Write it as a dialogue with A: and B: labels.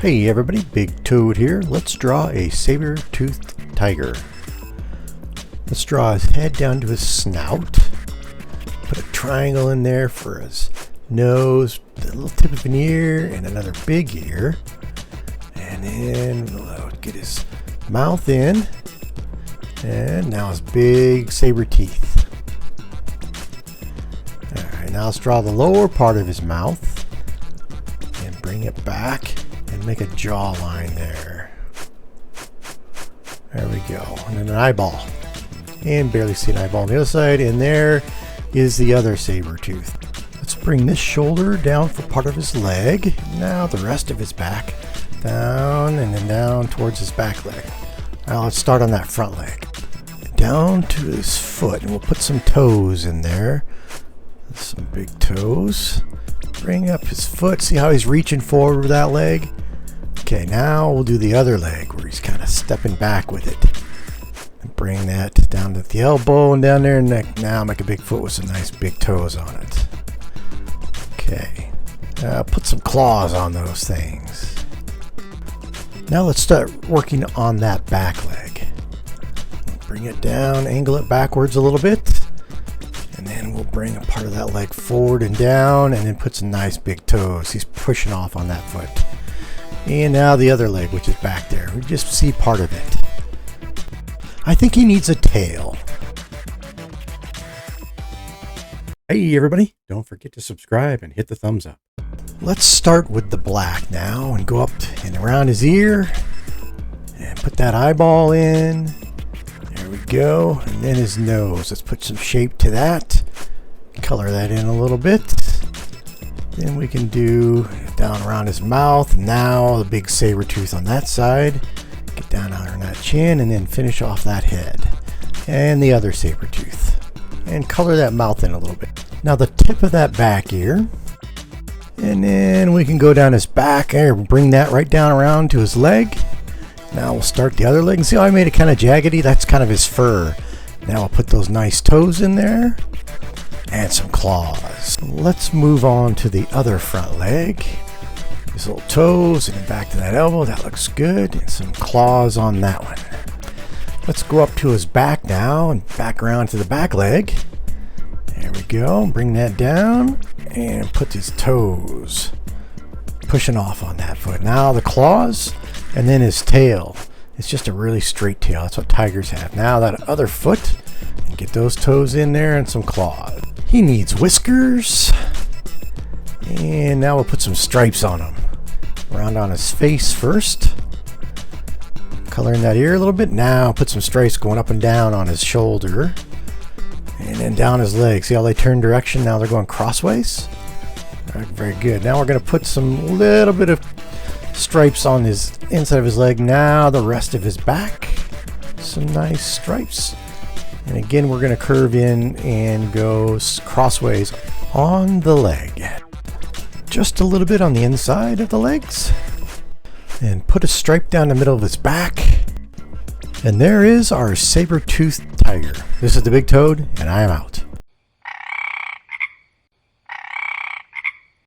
A: Hey everybody, Big Toad here. Let's draw a saber-toothed tiger. Let's draw his head down to his snout. Put a triangle in there for his nose, a little tip of an ear, and another big ear. And then we'll get his mouth in. And now his big saber teeth. Alright, now let's draw the lower part of his mouth. And bring it back. And make a jawline there. There we go. And then an eyeball. And barely see an eyeball on the other side. And there is the other saber tooth. Let's bring this shoulder down for part of his leg. Now the rest of his back. Down and then down towards his back leg. Now let's start on that front leg. Down to his foot. And we'll put some toes in there. Some big toes. Bring up his foot. See how he's reaching forward with that leg? Okay, now we'll do the other leg where he's kind of stepping back with it. And bring that down to the elbow and down there and neck. Now make a big foot with some nice big toes on it. Okay. Put some claws on those things. Now let's start working on that back leg. Bring it down, angle it backwards a little bit. And then we'll bring a part of that leg forward and down and then put some nice big toes. He's pushing off on that foot. And now the other leg, which is back there. We just see part of it. I think he needs a tail. Hey everybody, don't forget to subscribe and hit the thumbs up. Let's start with the black now and go up and around his ear. And put that eyeball in. There we go. And then his nose. Let's put some shape to that. Color that in a little bit. Then we can do down around his mouth. Now the big saber tooth on that side. Get down on that chin and then finish off that head. And the other saber tooth. And color that mouth in a little bit. Now the tip of that back ear. And then we can go down his back there. Bring that right down around to his leg. Now we'll start the other leg. And see how I made it kind of jaggedy? That's kind of his fur. Now I'll put those nice toes in there. And some claws. Let's move on to the other front leg. His little toes and then back to that elbow. That looks good. And some claws on that one. Let's go up to his back now and back around to the back leg. There we go. Bring that down and put his toes pushing off on that foot. Now the claws and then his tail. It's just a really straight tail. That's what tigers have. Now that other foot and get those toes in there and some claws. He needs whiskers. And now we'll put some stripes on him. Around on his face first. Coloring that ear a little bit. Now put some stripes going up and down on his shoulder. And then down his legs. See how they turn direction? Now they're going crossways. All right, very good. Now we're going to put some little bit of stripes on his inside of his leg. Now the rest of his back. Some nice stripes. And again, we're going to curve in and go crossways on the leg. Just a little bit on the inside of the legs. And put a stripe down the middle of his back. And there is our saber-toothed tiger. This is the Big Toad, and I am out.